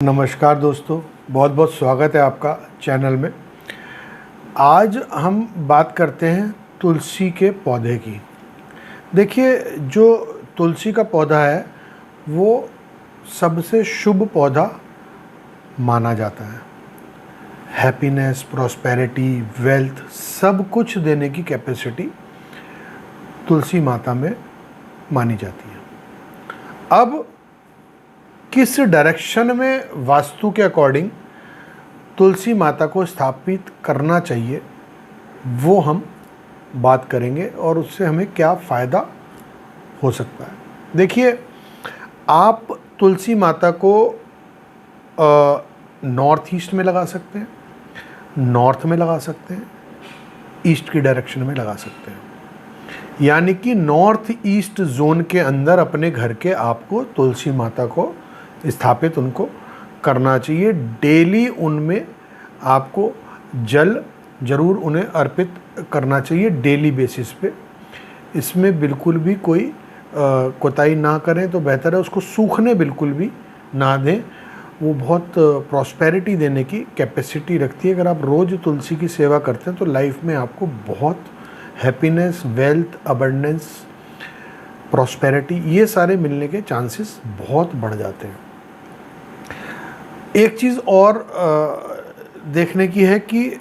नमस्कार दोस्तों, बहुत बहुत स्वागत है आपका चैनल में। आज हम बात करते हैं तुलसी के पौधे की। देखिए, जो तुलसी का पौधा है वो सबसे शुभ पौधा माना जाता है। हैप्पीनेस, प्रॉस्पेरिटी, वेल्थ सब कुछ देने की कैपेसिटी तुलसी माता में मानी जाती है। अब किस डायरेक्शन में वास्तु के अकॉर्डिंग तुलसी माता को स्थापित करना चाहिए वो हम बात करेंगे और उससे हमें क्या फ़ायदा हो सकता है। देखिए, आप तुलसी माता को नॉर्थ ईस्ट में लगा सकते हैं, नॉर्थ में लगा सकते हैं, ईस्ट की डायरेक्शन में लगा सकते हैं। यानी कि नॉर्थ ईस्ट जोन के अंदर अपने घर के आपको तुलसी माता को स्थापित उनको करना चाहिए। डेली उनमें आपको जल ज़रूर उन्हें अर्पित करना चाहिए, डेली बेसिस पे। इसमें बिल्कुल भी कोई कोताही ना करें तो बेहतर है। उसको सूखने बिल्कुल भी ना दें। वो बहुत प्रॉस्पेरिटी देने की कैपेसिटी रखती है। अगर आप रोज़ तुलसी की सेवा करते हैं तो लाइफ में आपको बहुत हैप्पीनेस, वेल्थ, अबंडेंस, प्रॉस्पेरिटी ये सारे मिलने के चांसेस बहुत बढ़ जाते हैं। एक चीज़ और देखने की है कि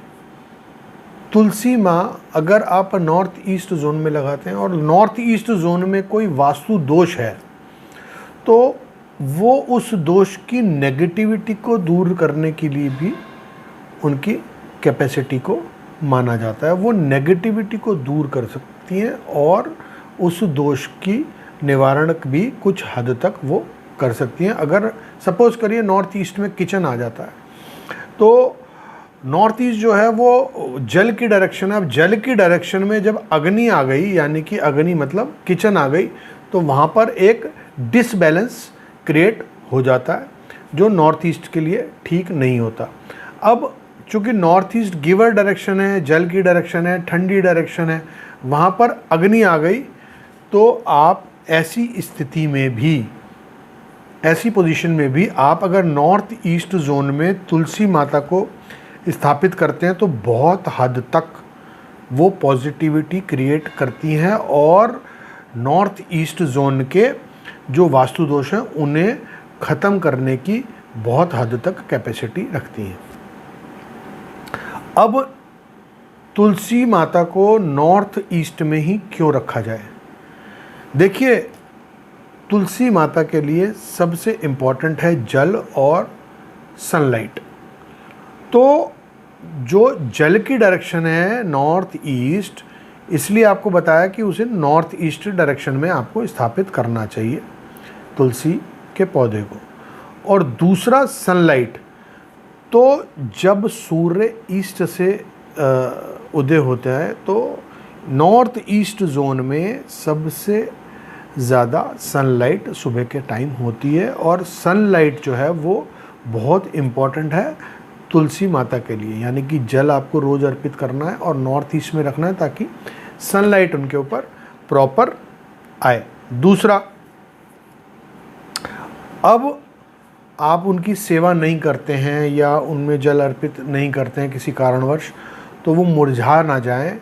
तुलसी माँ अगर आप नॉर्थ ईस्ट जोन में लगाते हैं और नॉर्थ ईस्ट जोन में कोई वास्तु दोष है तो वो उस दोष की नेगेटिविटी को दूर करने के लिए भी उनकी कैपेसिटी को माना जाता है। वो नेगेटिविटी को दूर कर सकती हैं और उस दोष की निवारण भी कुछ हद तक वो कर सकती हैं। अगर सपोज़ करिए नॉर्थ ईस्ट में किचन आ जाता है तो नॉर्थ ईस्ट जो है वो जल की डायरेक्शन है। अब जल की डायरेक्शन में जब अग्नि आ गई, यानी कि अग्नि मतलब किचन आ गई, तो वहाँ पर एक डिसबैलेंस क्रिएट हो जाता है जो नॉर्थ ईस्ट के लिए ठीक नहीं होता। अब चूँकि नॉर्थ ईस्ट गिवर डायरेक्शन है, जल की डायरेक्शन है, ठंडी डायरेक्शन है, वहाँ पर अग्नि आ गई तो आप ऐसी स्थिति में भी, ऐसी पोजीशन में भी आप अगर नॉर्थ ईस्ट जोन में तुलसी माता को स्थापित करते हैं तो बहुत हद तक वो पॉजिटिविटी क्रिएट करती हैं और नॉर्थ ईस्ट जोन के जो वास्तु दोष हैं उन्हें ख़त्म करने की बहुत हद तक कैपेसिटी रखती हैं। अब तुलसी माता को नॉर्थ ईस्ट में ही क्यों रखा जाए? देखिए, तुलसी माता के लिए सबसे इम्पॉर्टेंट है जल और सनलाइट। तो जो जल की डायरेक्शन है नॉर्थ ईस्ट, इसलिए आपको बताया कि उसे नॉर्थ ईस्ट डायरेक्शन में आपको स्थापित करना चाहिए तुलसी के पौधे को। और दूसरा सनलाइट, तो जब सूर्य ईस्ट से उदय होता है तो नॉर्थ ईस्ट जोन में सबसे ज़्यादा सनलाइट सुबह के टाइम होती है और सनलाइट जो है वो बहुत इम्पॉर्टेंट है तुलसी माता के लिए। यानी कि जल आपको रोज़ अर्पित करना है और नॉर्थ ईस्ट में रखना है ताकि सनलाइट उनके ऊपर प्रॉपर आए। दूसरा, अब आप उनकी सेवा नहीं करते हैं या उनमें जल अर्पित नहीं करते हैं किसी कारणवश, तो वो मुरझा ना जाएं,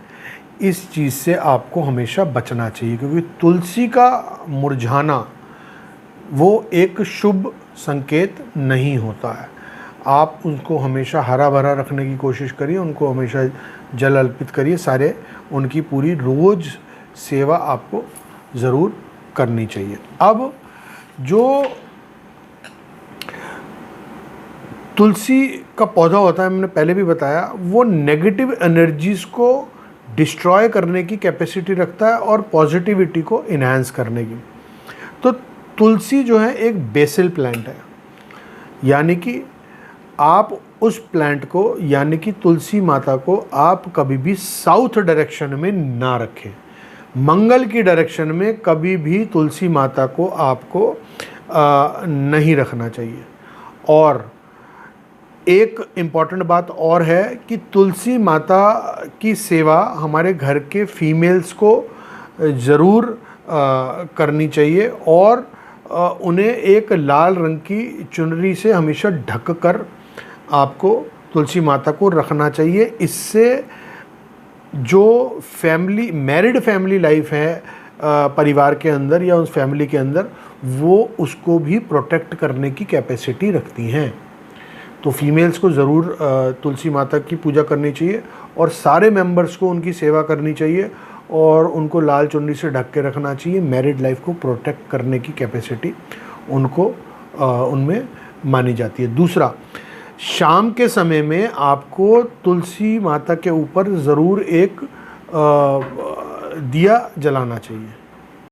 इस चीज़ से आपको हमेशा बचना चाहिए। क्योंकि तुलसी का मुरझाना वो एक शुभ संकेत नहीं होता है। आप उनको हमेशा हरा भरा रखने की कोशिश करिए, उनको हमेशा जल अर्पित करिए, सारे उनकी पूरी रोज़ सेवा आपको ज़रूर करनी चाहिए। अब जो तुलसी का पौधा होता है, मैंने पहले भी बताया, वो नेगेटिव एनर्जीज़ को डिस्ट्रॉय करने की कैपेसिटी रखता है और पॉजिटिविटी को इन्हांस करने की। तो तुलसी जो है एक बेसिल प्लांट है, यानी कि आप उस प्लांट को, यानी कि तुलसी माता को आप कभी भी साउथ डायरेक्शन में ना रखें। मंगल की डायरेक्शन में कभी भी तुलसी माता को आपको नहीं रखना चाहिए। और एक इम्पॉर्टेंट बात और है कि तुलसी माता की सेवा हमारे घर के फीमेल्स को ज़रूर करनी चाहिए और उन्हें एक लाल रंग की चुनरी से हमेशा ढक कर आपको तुलसी माता को रखना चाहिए। इससे जो फैमिली मैरिड फैमिली लाइफ है परिवार के अंदर या उस फैमिली के अंदर, वो उसको भी प्रोटेक्ट करने की कैपेसिटी रखती हैं। तो फीमेल्स को ज़रूर तुलसी माता की पूजा करनी चाहिए और सारे मेंबर्स को उनकी सेवा करनी चाहिए और उनको लाल चुन्नी से ढक के रखना चाहिए। मैरिड लाइफ को प्रोटेक्ट करने की कैपेसिटी उनको उनमें मानी जाती है। दूसरा, शाम के समय में आपको तुलसी माता के ऊपर ज़रूर एक दिया जलाना चाहिए।